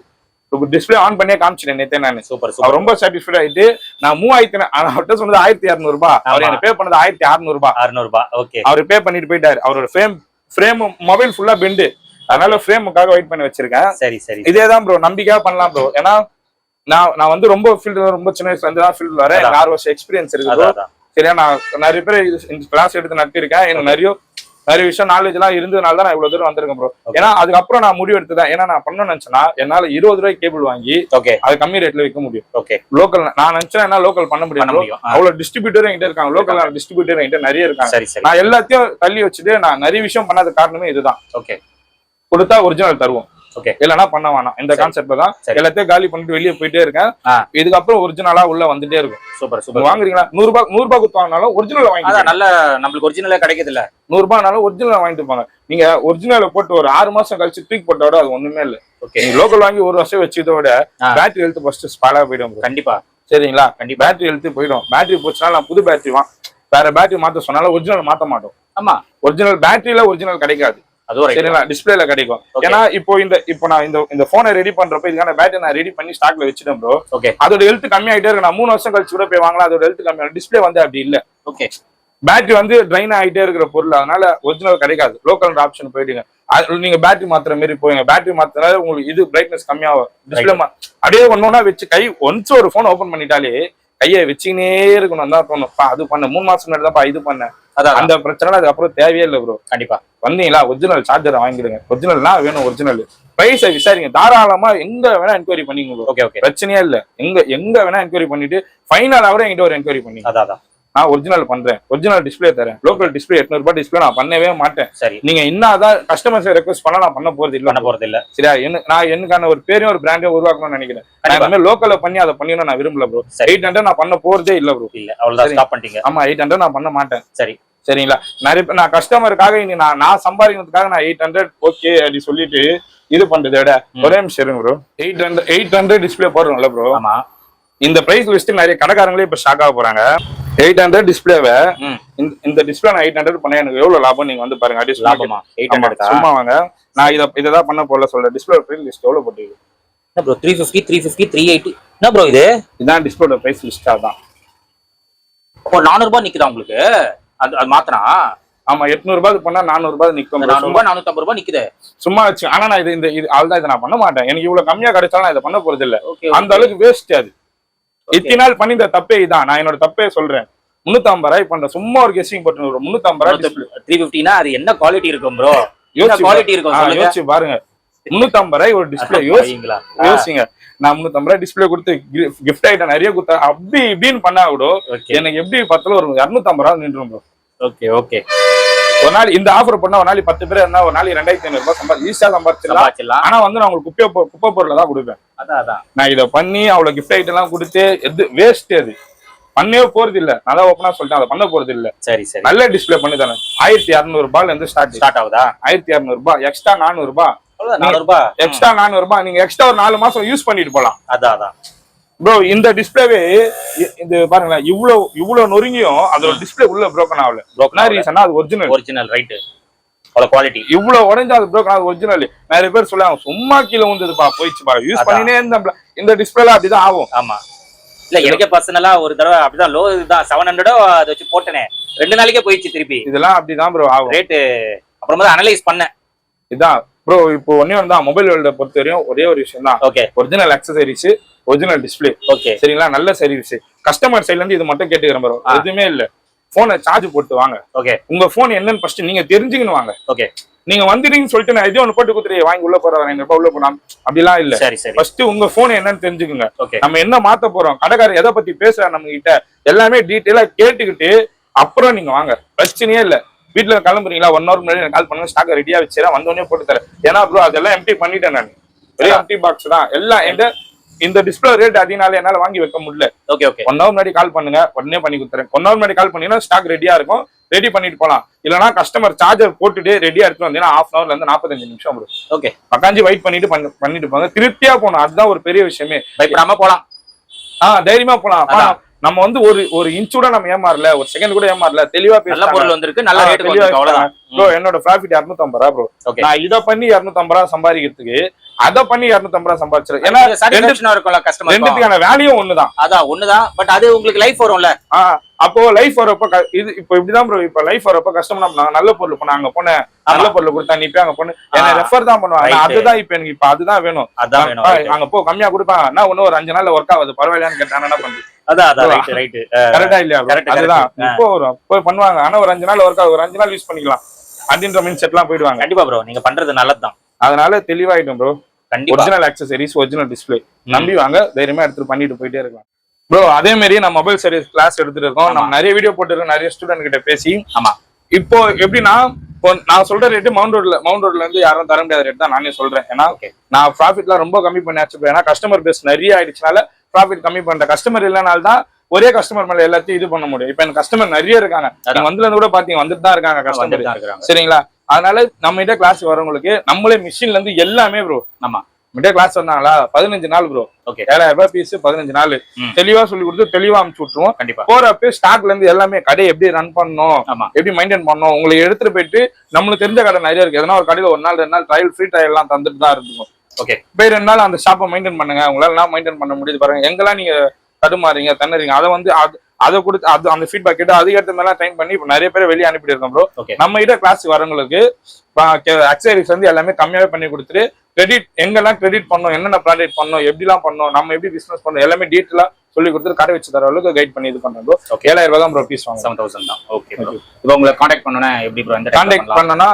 டிஸ்பிளே ஆன் பண்ணியே காமிச்சிட்டேன் நேத்தே நான். சூப்பர். அவர் ரொம்ப சாட்டிஸ்ஃபைட் ஆயிட்டு நான் 3000 அவர்கிட்ட சொன்னது 1200 ரூபாய். அவர் எனக்கு பே பண்ணது 1600 ரூபாய். ஓகே. அவர் பே பண்ணிட்டு போயிட்டாரு. அவரோட ஃப்ரேம் மொபைல் ஃபுல்லா பெண்டு, அதனால ஃப்ரேமுக்காக வெயிட் பண்ணி வச்சிருக்கேன். சரி சரி, இதேதான் ப்ரோ. நம்பிக்கையா பண்ணலாம் ப்ரோ. ஏன்னா நான் வந்து ரொம்ப ரொம்ப சின்ன வயசுல இருந்து தான் ஃபீல்ட் வரேன். 6 வருஷம் எக்ஸ்பீரியன்ஸ் இருக்கு. சரியா? நான் நிறைய பேர் கிளாஸ் எடுத்து நடத்திருக்கேன். எனக்கு நிறைய விஷயம் நாலேஜ் எல்லாம் இருந்ததுனால தான் நான் இவ்வளவு தூரம் வந்திருக்கேன் ப்ரோ. ஏன்னா அதுக்கப்புறம் நான் முடிவு எடுத்துதான். ஏன்னா நான் பண்ணணும்னு நினைச்சேன்னா என்னால 20 ரூபாய்க்கு கேபிள் வாங்கி அது கம்மி ரேட்ல விற்க முடியும். ஓகே. லோக்கல் நான் நினைச்சேன் என்ன லோக்கல் பண்ண முடியும். அவ்வளவு டிஸ்ட்ரிபியூட்டர் என்கிட்ட இருக்காங்க. லோக்கல் டிஸ்ட்ரிபியூட்டர் என்கிட்ட நிறைய இருக்காங்க. நான் எல்லாத்தையும் தள்ளி வச்சுட்டு நான் நிறைய விஷயம் பண்ணாத காரணமே இதுதான். ஓகே. கொடுத்தா ஒரிஜினல் தருவோம். ஓகே. இல்லனா பண்ண வேணாம். இந்த கான்செப்ட்ல தான் எல்லாத்தையும் காலி பண்ணிட்டு வெளியே போயிட்டே இருக்கேன். இதுக்கப்புறம் ஒரிஜினலா உள்ள வந்துட்டே இருக்கும். Super super. வாங்குறீங்களா? 100 ரூபாய் கொடுத்து வாங்கினாலும் ஒரிஜினல் வாங்கிட்டு நல்ல நம்மளுக்கு ஒரிஜினலே கிடைக்குது இல்ல. 100 ரூபாய்னாலும் ஒரிஜினல் வாங்கிட்டு போங்க. நீங்க ஒரிஜினலை போட்டு ஒரு 6 மாசம் கழிச்சு தூக்கி போட்டோட அது ஒண்ணுமே இல்ல. ஓகே. நீங்க லோக்கல் வாங்கி 1 வருஷம் வச்சதோட பேட்டரி ஹெல்த் ஃபர்ஸ்ட் ஸ்பாலா போயிடும். கண்டிப்பா. சரிங்களா? கண்டிப்பா பேட்டரி ஹெல்த் போயிடும். பேட்டரி போச்சுனா நான் புது பேட்டரி வேற பேட்டரி மாத்த சொன்னாலும் ஒரிஜினல் மாத்த மாட்டோம். ஆமா, ஒரிஜினல் பேட்டரியில ஒரிஜினல் கிடைக்காது. சரிங்களா? டிஸ்பிளேல கிடைக்கும். ஏன்னா இப்போ நான் இந்த போனை ரெடி பண்றப்ப இதுக்கான பேட்டரி நான் ரெடி பண்ணி ஸ்டாக்ல வச்சிட்டேன் ப்ரோ. ஓகே. அதோட ஹெல்த் கம்மியாயிட்டே இருக்கு. நான் 3 வருஷம் கழிச்சு கூட போய் வாங்கலாம், அதோட ஹெல்த் கம்மியா. டிஸ்பிளே வந்து அப்படி இல்ல. ஓகே. பேட்டரி வந்து ட்ரைன் ஆகிட்டே இருக்கிற பொருள், அதனால ஒரிஜினல் கிடைக்காது. லோக்கல் ஆப்ஷன் போயிடுங்க. நீங்க பேட்டரி மாத்துற மாதிரி போயிங்க. பேட்டரி மாத்தினால உங்களுக்கு இது பிரைட்னஸ் கம்மியாகும். டிஸ்பிளே அப்படியே ஒன்னொன்னா வச்சு ஒன்ஸ் ஒரு போன் ஓபன் பண்ணிட்டாலே கையை வச்சுக்கினே இருக்கணும் தான் தோணும். அது பண்ண 3 மாசம் முன்னாடி தான் இது பண்ணேன். அந்த பிரச்சனை அதுக்கப்புறம் தேவையே இல்லை ப்ரோ. கண்டிப்பா வந்தீங்களா ஒரிஜினல் சார்ஜரை வாங்கிடுங்க. ஒரிஜினல்னா வேணும். ஒரிஜினல் பிரைஸை விசாரிங்க. தாராளமா எங்க வேணா என்கொயரி பண்ணிங்க. ஓகே ஓகே, பிரச்சனையே இல்ல. எங்க வேணா என்கொயரி பண்ணிட்டு ஃபைனலா கூட என்கிட்ட ஒரு என்கொயரி பண்ணி அதான் நான் ஒரிஜினல் பண்றேன், ஒரிஜினல் டிஸ்பிளே தரேன். லோக்கல் டிஸ்பிளே 800 ரூபாய் டிஸ்பிளே நான் பண்ணவே மாட்டேன். சரி, நீங்க என்னதான் கஸ்டமர்ஸ் ரெக்வஸ்ட் பண்ண நான் பண்ண போறது இல்ல. சரியா? நான் எனக்கான ஒரு பேரையும் ஒரு பிராண்டையும் உருவாக்கணும்னு நினைக்கிறேன். நான் லோக்கல்ல பண்ணி அதை பண்ணணும் நான் விரும்பல ப்ரோ. 800 நான் பண்ண போறதே இல்ல ப்ரோ. இல்ல, அவ்வளவுதான் ஸ்டாப் பண்ணிட்டீங்க. ஆமா, 800 நான் பண்ண மாட்டேன். சரி சரிங்களா? நிறைய நான் கஸ்டமருக்காக இனி நான் சம்பாதிக்கிறதுக்காக நான் 800 ஓகே அப்படி சொல்லிட்டு இது பண்றதை விட ஒரே நிமிஷம் இருங்க ப்ரோ. 800 display போடுறோம்ல bro. ஆமா, இந்த பிரைஸ் லிஸ்ட் நிறைய கடைக்காரங்களே இப்ப ஷாக் ஆக போறாங்க. 800 டிஸ்பிளேவை இந்த டிஸ்பிளே நான் 800 பண்ண எனக்கு எவ்வளவு லாபம் நீங்க வந்து பாருங்க. லாபமா 800? சும்மா வாங்க, நான் இதான் பண்ண போல சொல்றேன். டிஸ்பிளே பிரைஸ் லிஸ்ட் எவ்வளவு போட்டுருக்கு ப்ரோ? 350 350 380. என்ன ப்ரோ இது? இதான் டிஸ்பிளே பிரைஸ் லிஸ்டா தான். இப்போ 400 ரூபாய் நிக்குதா உங்களுக்கு? அது மாத்தினா? ஆமா, 800 ரூபாய் பண்ணா 400 ரூபாய் நிக்கும். 400 ரூபாய் 450 ரூபாய் நிக்குது சும்மா வச்சு. ஆனா நான் இது ஆல்தான் இதை நான் பண்ண மாட்டேன். எனக்கு இவ்வளவு கம்மியா கிடைச்சாலும் நான் இதை பண்ண போறது இல்ல. அந்த அளவுக்கு வேஸ்ட். அது இத்தனை நாள் பண்ணி இந்த தப்பே இதான். நான் என்னோட தப்பே சொல்றேன். 350 ரூபாய் பண்றேன். சும்மா ஒரு கெஸ்டிங் போட்டு 350 ரூபாய் 350னா அது என்ன குவாலிட்டி இருக்கும் ப்ரோ? குவாலிட்டி இருக்கும், யோசிச்சு பாருங்க. 350 ரூபாய் ஒரு டிஸ்பிளே யோசிங்க. நான் 350 ரூபாய் டிஸ்பிளே கொடுத்து கிஃப்ட் ஐட்டம் நிறைய கொடுத்தா அப்படி இப்படின்னு பண்ணா கூட எனக்கு எப்படி 10ல ஒரு 250 ரூபாய் நின்றும் ப்ரோ. Okay okay. ஒரு நாள் இந்த ஆஃபர் பண்ணா ஒரு நாள் 10 பேர் இருந்தா ஒரு நாள் 2500 ரூபாய் ஈஸியா சம்பாதிச்சிடலாம். ஆனா வந்து நான் உங்களுக்கு குப்பை பொருளை தான் கொடுப்பேன். அதான் நான் இதை பண்ணி அவ்வளவு கிஃப்ட் ஐட்டம் எல்லாம் கொடுத்து எது வேஸ்ட். அது பண்ணவே போறது இல்ல. நல்லா ஓப்பனா சொல்லிட்டேன், அதை பண்ண போறது இல்ல. சரி சரி. நல்ல டிஸ்பிளே பண்ணி தரேன். 1200 ரூபாயில இருந்து ஸ்டார்ட் ஆகுதா? 1200 ரூபாய் எக்ஸ்ட்ரா 400 ரூபாய். 400 ரூபாய் எக்ஸ்ட்ரா 400 ரூபாய். நீங்க எக்ஸ்ட்ரா ஒரு 4 மாசம் யூஸ் பண்ணிட்டு போலாம். அதான் ப்ரோ. இந்த டிஸ்பிளேவே இது பாருங்களேன், இவ்வளவு நொறுங்கியும் அதோட டிஸ்பிளே உள்ள broken ஆகல. ரீசனா அது ஒரிஜினல் ரைட். அவ்வளவு குவாலிட்டி. இவ்வளவு உடைஞ்சா அது broken ஆகுது ஒரிஜினல். நிறைய பேர் சொல்லுவாங்க சும்மா கீழே விழுந்ததுப்பா போயிடுச்சுப்பா, யூஸ் பண்ணினே இருந்த இந்த டிஸ்பிளேல அப்படிதான் ஆகும். ஆமா. இல்ல எனக்கே பர்சனலா ஒரு தடவை அப்படிதான் லோ இதுதான் 700 அதை வச்சு போட்டனே 2 நாளைக்கே போயிடுச்சு திருப்பி. இதெல்லாம் அப்படிதான் ப்ரோ ஆகும். ரேட்டு அப்புறமா தான் அனலைஸ் பண்ணேன். இதான் ப்ரோ. இப்போ ஒன்னே ஒன்று தான் மொபைல் வேர்ல்ட பொறுத்த வரையும் ஒரே ஒரு விஷயம் தான். Okay. Original accessories, original display. Okay சரிங்களா? நல்ல சர்வீஸ். கஸ்டமர் சைட்ல இருந்து இது மட்டும் கேட்டுக்கிறேன் ப்ரோ. எதுவுமே இல்ல. போனை சார்ஜ் போட்டு வாங்க. ஓகே. உங்க போன் என்னன்னு ஃபர்ஸ்ட் நீங்க தெரிஞ்சுக்கணும் வாங்க. ஓகே. நீங்க வந்துட்டீங்கன்னு சொல்லிட்டு நான் எதுவும் ஒன்று போட்டு கொடுத்துரு வாங்கி உள்ள போற 200 ரூபாய் உள்ள போனா அப்படிலாம் இல்ல. சரி சரி. ஃபர்ஸ்ட் உங்க போன் என்னன்னு தெரிஞ்சுக்குங்க. ஓகே. நம்ம என்ன மாத்த போறோம், கடைக்காரர் எதை பத்தி பேசுறாரு நம்ம கிட்ட எல்லாமே டீட்டெயிலா கேட்டுக்கிட்டு அப்புறம் நீங்க வாங்க. பிரச்சனையே இல்ல. வீட்டுல கிளம்புறீங்களா 1 hour முன்னாடி கால் பண்ணுங்க, ஸ்டாக் ரெடியா வச்சுறேன், வந்தோடனே போட்டு தரேன். ஏன்னா ப்ரோ அதெல்லாம் எம்டி பண்ணிட்டேன் நான். ஒரே எம்டி பாக்ஸ் தான் எல்லாம். இந்த டிஸ்பிளே ரேட் அதிகனால என்னால வாங்கி வைக்க முடியல. Okay okay. 1 hour முன்னாடி கால் பண்ணுங்க, உடனே பண்ணி கொடுத்துறேன். 1 hour முன்னாடி கால் பண்ணீங்கன்னா ஸ்டாக் ரெடியா இருக்கும், ரெடி பண்ணிட்டு போலாம். இல்லனா கஸ்டமர் சார்ஜர் போட்டுட்டு ரெடியா எடுத்து வந்தீங்கன்னா 1/2 hourல இருந்து 45 நிமிஷம் வரும். ஓகே. உட்காந்து வெயிட் பண்ணிட்டு போங்க. திருப்தியா போகணும், அதுதான் ஒரு பெரிய விஷயமே. பயப்படாம போலாம். தைரியமா போலாம். நம்ம வந்து ஒரு இன்ச் கூட நம்ம ஏமாறல, ஒரு செகண்ட் கூட ஏமாறல. தெளிவா நல்ல பொருள் வந்திருக்கு, நல்ல ரேட் வந்திருக்கு, அவ்வளவுதான் ப்ரோ. என்னோட ப்ராஃபிட் 250 ரூபா ப்ரோ. நான் இத பண்ணி 250 ரூபா சம்பாதிக்கிறதுக்கு அத பண்ணி 250 ரூபா சம்பாதிச்சிரு. ஏன்னா ரெண்டுத்துக்கான வேல்யூ ஒண்ணுதான். அதான் ஒண்ணுதான். பட் அது உங்களுக்கு லைஃப் வரும்ல. அப்போ லைஃப் வரப்ப இது இப்போ இப்படிதான் ப்ரோ. இப்ப லைஃப் வரப்ப கஸ்டமர் நல்ல பொருள் போன அங்க போன நல்ல பொருள் கொடுத்தா நீ போய் அங்க பொண்ணு என்ன ரெஃபர் தான் பண்ணுவாங்க. அதுதான் இப்ப எனக்கு இப்ப அதுதான் வேணும். அங்க போ கம்மியா கொடுப்பாங்க. நான் இன்னும் ஒரு 5 நாள்ல ஒர்க் ஆகுது பரவாயில்லையான்னு கேட்டாங்க, என்ன பண்றது? கரெக்டா இல்லையா? அதுதான் இப்போ போய் பண்ணுவாங்க. ஆனா ஒரு 5 நாள் ஒர்க் ஆகும், ஒரு 5 நாள் யூஸ் பண்ணிக்கலாம் அப்படின்ற மைண்ட் செட் எல்லாம் போயிடுவாங்க. கண்டிப்பா ப்ரோ, நீங்க பண்றது நல்லதுதான். அதனால தெளிவாயிடும் bro. Original accessories, original display நம்பி வாங்க. தைரியமா எடுத்துட்டு பண்ணிட்டு போயிட்டே இருக்கலாம் ப்ரோ. அதே மாதிரி நம்ம மொபைல் சர்வீஸ் கிளாஸ் எடுத்துட்டு இருக்கோம். நம்ம நிறைய வீடியோ போட்டுருக்கோம், நிறைய ஸ்டூடெண்ட் கிட்ட பேசி. ஆமா. இப்போ எப்படின்னா நான் சொல்ற ரேட்டு மவுண்ட் ரோட்ல இருந்து யாரும் தர முடியாத ரேட் தான் நானே சொல்றேன். ஏன்னா நான் ப்ராஃபிட்லாம் ரொம்ப கம்மி பண்ணியாச்சு. ஏன்னா கஸ்டமர் பேஸ் நிறைய ஆயிடுச்சுனால ப்ராஃபிட் கம்மி பண்றேன். கஸ்டமர் இல்லைனால்தான் ஒரே கஸ்டமர் மேல எல்லாத்தையும் இது பண்ண முடியும். இப்ப எனக்கு கஸ்டமர் நிறைய இருக்காங்க. வந்துல இருந்து கூட பாத்தீங்க வந்துட்டு தான் இருக்காங்க கஸ்டமர். சரிங்களா? அதனால நம்ம கிட்ட கிளாஸ் வரவங்களுக்கு நம்மளே மிஷின்ல இருந்து எல்லாமே ப்ரோ. ஆமா. மிட்டே கிளாஸ் வந்தாங்களா 15 நாள் ப்ரோ. 7000 ரூபாய் பீஸ் 15 நாள் தெளிவா சொல்லி கொடுத்து தெளிவா அனுப்பிச்சு விட்டுருவோம். கண்டிப்பா. போறப்ப ஸ்டாக்ல இருந்து எல்லாமே கடையை எப்படி ரன் பண்ணணும், எப்படி மெயின்டைன் பண்ணணும், உங்களை எடுத்துட்டு போயிட்டு நம்மளுக்கு தெரிஞ்ச கடை நிறைய இருக்கு. எதனா ஒரு கடையில 1 நாள் 2 நாள் ட்ரையல் ஃப்ரீ ட்ரையல் எல்லாம் தந்துட்டு தான் இருக்கும். ஓகே. போய் 2 நாள் அந்த ஷாப்பை மெயின்டைன் பண்ணுங்க. உங்களால மெயின்டைன் பண்ண முடியுது பாருங்க. எங்கெல்லாம் நீங்க தடுமாறீங்க திணறீங்க அதை வந்து அதை கொடுத்து அது அந்த ஃபீட்பேக் கேட்டு அதுக்கேற்ற மேல ட்ரைன் பண்ணி இப்போ நிறைய பேர் வெளியே அனுப்பிட்டு இருக்கோம் ப்ரோ. நம்ம கிட்ட கிளாஸ் வரவங்களுக்கு அக்சசரிஸ் வந்து எல்லாமே கம்மியாவே பண்ணி கொடுத்துட்டு கிரெடிட் எங்கெல்லாம் கிரெடிட் பண்ணணும், என்னென்ன ப்ராடக்ட் பண்ணணும், எப்படிலாம் பண்ணணும், நம்ம எப்படி பிசினஸ் பண்ணணும் எல்லாமே டீட்டெயிலா சொல்லி கொடுத்துட்டு கடை வச்சு தர அளவுக்கு கைட் பண்ணி இது பண்றோம் ப்ரோ. 7000 ரூபாய் தான் ப்ரோ பீஸ் வாங்க. 7000 தான். Okay bro. இப்போ உங்களை கான்டாக்ட் பண்ணனும்னா எப்படி ப்ரோ? இந்த கான்டாக்ட் பண்ணனும்னா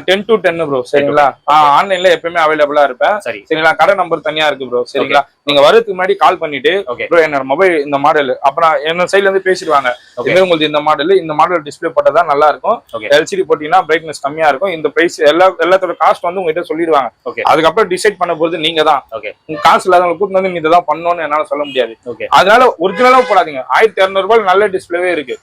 10 to 10 ப்ரோ. சரிங்களா? ஆன்லைன்ல எப்பவுமே அவைலபிளா இருப்பேன். சரிங்களா? கடை நம்பர் தனியா இருக்கு ப்ரோ. சரிங்களா? நீங்க வரதுக்கு முன்னாடி கால் பண்ணிட்டு ப்ரோ என்னோட மொபைல் இந்த மாடல் அப்புறம் என்னோட சைட்ல இருந்து பேசிடுவாங்க. உங்களுக்கு இந்த மாடல் டிஸ்பிளே போட்டா நல்லா இருக்கும். எல்சிடி போட்டீங்கன்னா பிரைட்னஸ் கம்மியா இருக்கும். இந்த பிரைஸ் எல்லாத்தோட காஸ்ட் வந்து உங்ககிட்ட சொல்லிடுவாங்க. அதுக்கப்புறம் டிசைட் பண்ண போது நீங்க தான். உங்க காசு இல்லாதவங்க கூட்டு வந்து நீங்க இதெல்லாம் பண்ணணும்னு என்னால சொல்ல முடியாது. அதனால ஒரிஜினலா போடாதீங்க. 1200 ரூபாய் நல்ல டிஸ்பிளேவே இருக்கு.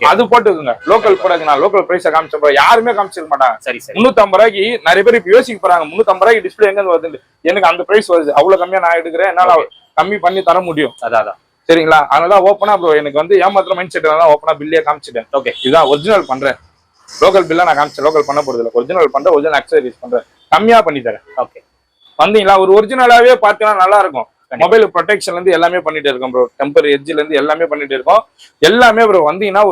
அது போட்டுக்குங்க. லோக்கல் போடாதுங்க. லோக்கல் பிரைஸ காமிச்சப்ப யாருமே காமிச்சிருக்க மாட்டாங்க. 350 ரூபாய்க்கு நிறைய பேர் இப்ப யோசிக்க போறாங்க. 350 ரூபாய்க்கு டிஸ்பிளே எங்க வருது, எனக்கு அந்த பிரைஸ் வருது, அவ்வளவு கம்மியா நான் எடுக்கிறேன், என்னால கம்மி பண்ணி தர முடியும். அதான் சரிங்களா? அதனால ஓப்பனா ப்ரோ எனக்கு வந்து ஏமாத்திர மைண்ட் செட் ஓப்பனா பில்லே காமிச்சிட்டேன். ஓகே, இதுதான் ஒரிஜினல் பண்றேன். லோக்கல் பில்லா நான் காமிச்சேன். லோக்கல் பண்ண போறது இல்லை, ஒரிஜினல் பண்றேன். ஒரிஜினல் அக்சசரிஸ் பண்றேன், கம்மியா பண்ணி தரேன். ஓகே, வந்தீங்களா? ஒரு ஒரிஜினலாவே பார்த்தீங்கன்னா நல்லா இருக்கும். மொபைல் ப்ரொடெக்ஷன்ல இருந்து எல்லாமே பண்ணிட்டு இருக்கோம் ப்ரோ. டெம்பர் எட்ஜ்ல இருந்து எல்லாமே பண்ணிட்டு இருக்கோம். எல்லாமே ப்ரோ வந்தீங்கன்னா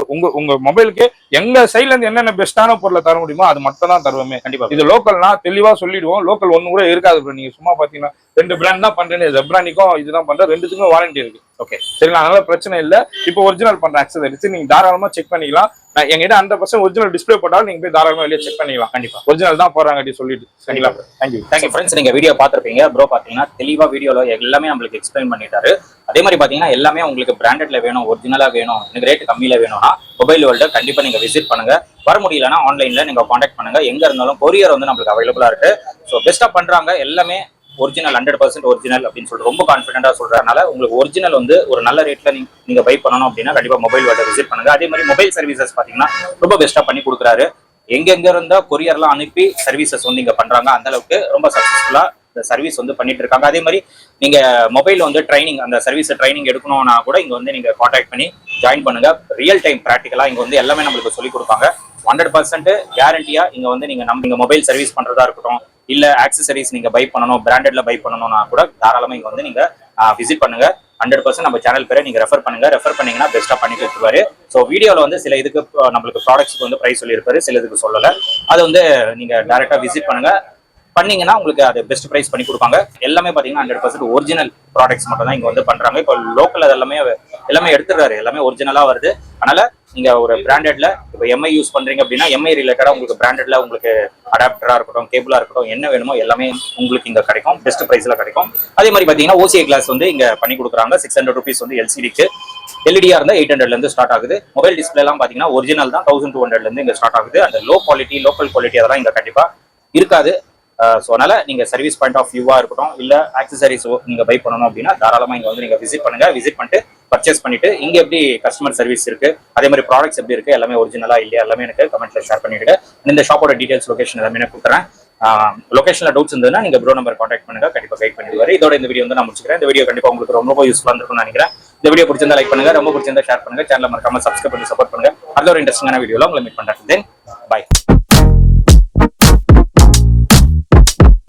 உங்க மொபைலுக்கு எங்க சைட்ல இருந்து என்னென்ன பெஸ்டான பொருளை தர முடியுமோ அது மட்டும் தான் தருவோமே. கண்டிப்பா இது லோக்கல்னா தெளிவா சொல்லிடுவோம். லோக்கல் ஒண்ணு கூட இருக்காது ப்ரோ. நீங்க சும்மா பாத்தீங்கன்னா 2 பிராண்ட் தான் பண்றேன்னு, ஜெப்ரானிக்கும் இதுதான் பண்றேன். 2த்துக்கும் வாரண்டி இருக்கு. ஓகே சரிங்களா? அதனால பிரச்சனை இல்லை. இப்போ ஒரிஜினல் பண்ற அக்சசரிஸ் நீங்க தாராளமா செக் பண்ணிக்கலாம். நான் எங்கிட்ட 100% ஒரிஜினல் டிஸ்பிளே போட்டாலும் நீங்க போய் தாராளமா வெளியே செக் பண்ணிக்கலாம். கண்டிப்பா ஒரிஜினல் தான் போறாங்க அப்படி சொல்லிட்டு. சரிங்களா? Thank you friends. நீங்க வீடியோ பார்த்துருப்பீங்க. ப்ரோ பாத்தீங்கன்னா தெளிவா வீடியோல எல்லாமே நம்மளுக்கு எக்ஸ்பிளைன் பண்ணிட்டாரு. அதே மாதிரி பாத்தீங்கன்னா எல்லாமே உங்களுக்கு பிராண்டட்ல வேணும், ஒரிஜினலா வேணும், எனக்கு ரேட் கம்மியில வேணும்னா மொபைல் வேர்ல்ட கண்டிப்பா நீங்க விசிட் பண்ணுங்க. வர முடியலன்னா ஆன்லைன்ல நீங்க கான்டாக்ட் பண்ணுங்க. எங்க இருந்தாலும் கொரியர் வந்து நம்மளுக்கு அவைலபிளா இருக்கு. ஸோ பெஸ்டா பண்றாங்க. எல்லாமே ஒரிஜினல் 100% ஒரிஜினல் அப்படின்னு சொல்லிட்டு ரொம்ப கான்ஃபிடென்ட்டா சொல்றதுனால உங்களுக்கு ஒரிஜினல் வந்து ஒரு நல்ல ரேட்ல நீங்க பை பண்ணணும் அப்படின்னா கண்டிப்பா மொபைல் வேர்ல்ட விசிட் பண்ணுங்க. அதே மாதிரி மொபைல் சர்வீசஸ் பாத்தீங்கன்னா ரொம்ப பெஸ்டா பண்ணி கொடுக்குறாரு. எங்கெங்க இருந்தா கொரியர்லாம் அனுப்பி சர்வீசஸ் வந்து இங்க பண்றாங்க. அந்த அளவுக்கு ரொம்ப சக்சஸ்ஃபுல்லா இந்த சர்வீஸ் வந்து பண்ணிட்டு இருக்காங்க. அதே மாதிரி நீங்க மொபைல் வந்து ட்ரைனிங் அந்த சர்வீஸ் ட்ரைனிங் எடுக்கணும்னா கூட இங்க வந்து நீங்க கான்டாக்ட் பண்ணி ஜாயின் பண்ணுங்க. ரியல் டைம் ப்ராக்டிகலா இங்க வந்து எல்லாமே நம்மளுக்கு சொல்லி கொடுப்பாங்க. 100% கேரண்டியா இங்க வந்து நீங்க மொபைல் சர்வீஸ் பண்றதா இருக்கட்டும், இல்ல ஆக்சசரிஸ் நீங்க பை பண்ணணும், பிராண்டட்ல பை பண்ணணும்னா கூட தாராளமா இங்க வந்து நீங்க விசிட் பண்ணுங்க. 100% நம்ம சேனல் பேரை நீங்க ரெஃபர் பண்ணீங்கன்னா பெஸ்டா பண்ணி கொடுத்துருவாரு. ஸோ வீடியோல வந்து சில இதுக்கு நம்மளுக்கு ப்ராடக்ட்ஸ்க்கு வந்து பிரைஸ் சொல்லியிருப்பாரு, சில இதுக்கு சொல்லல. அது வந்து நீங்க டைரக்டா விசிட் பண்ணீங்கன்னா உங்களுக்கு அது பெஸ்ட் பிரைஸ் பண்ணி கொடுப்பாங்க. எல்லாமே பாத்தீங்கன்னா 100% ஒரிஜினல் ப்ராடக்ட்ஸ் மட்டும் தான் இங்க வந்து பண்றாங்க. இப்போ லோக்கல் எல்லாமே எடுத்துறாரு, எல்லாமே ஒரிஜினலா வருது. அதனால நீங்க ஒரு பிராண்டட்ல இப்போ எம்ஐ யூஸ் பண்றீங்க அப்படின்னா எம்ஐ ரிலேட்டடா உங்களுக்கு பிராண்டட்ல உங்களுக்கு அடாப்டரா இருக்கட்டும், கேபிளா இருக்கட்டும், என்ன வேணுமோ எல்லாமே உங்களுக்கு இங்க கிடைக்கும், பெஸ்ட் பிரைஸ்ல கிடைக்கும். அதே மாதிரி பாத்தீங்கன்னா ஓசிஐ கிளாஸ் வந்து இங்க பண்ணி கொடுக்குறாங்க. 600 rupees வந்து எல்சிடிக்கு, எல்இடியா இருந்தா 800 இருந்து ஸ்டார்ட் ஆகுது. மொபைல் டிஸ்பிளே எல்லாம் பாத்தீங்கன்னா ஒரிஜினல் தான் 1200 இருந்து இங்க ஸ்டார்ட் ஆகுது. அந்த லோக்கல் குவாலிட்டி அதெல்லாம் இங்க கண்டிப்பா இருக்காது. ஸோ அதனால நீங்க சர்வீஸ் பாயிண்ட் ஆஃப் வியூவா இருக்கட்டும், இல்ல ஆக்சசரிஸ் நீங்க பை பண்ணணும் அப்படின்னா தாராளமா இங்க வந்து நீங்க விசிட் பண்ணிட்டு பர்ச்சேஸ் பண்ணிட்டு இங்க எப்படி கஸ்டமர் சர்வீஸ் இருக்கு, அதே மாதிரி ப்ராடக்ட்ஸ் எப்படி இருக்கு, எல்லாமே ஒரிஜினலா இல்லையா எல்லாமே எனக்கு கமெண்ட்ல ஷேர் பண்ணிடுங்க. இந்த ஷாப்போட டீடைல்ஸ் லொகேஷன் எல்லாமே நான் கொடுக்குறேன். லொகேஷன்ல டவுட்ஸ் இருந்ததுன்னா நீங்க ப்ரோ நம்பர் கான்டாக்ட் பண்ணுங்க, கண்டிப்பா கைட் பண்ணிடுவாரு. இதோட இந்த வீடியோ வந்து நான் முடிச்சுக்கிறேன். இந்த வீடியோ கண்டிப்பா உங்களுக்கு ரொம்ப யூஸ்ஃபுல்லா இருக்கும்னு நினைக்கிறேன். இந்த வீடியோ பிடிச்சிருந்தா லைக் பண்ணுங்க, ரொம்ப பிடிச்சிருந்தா ஷேர் பண்ணுங்க, சேனல் மறக்காம சப்ஸ்கிரைப் பண்ணி சப்போர்ட் பண்ணுங்க. அடுத்த ஒரு இன்ட்ரெஸ்டிங்கான வீடியோல உங்களை மீட் பண்றேன். தென்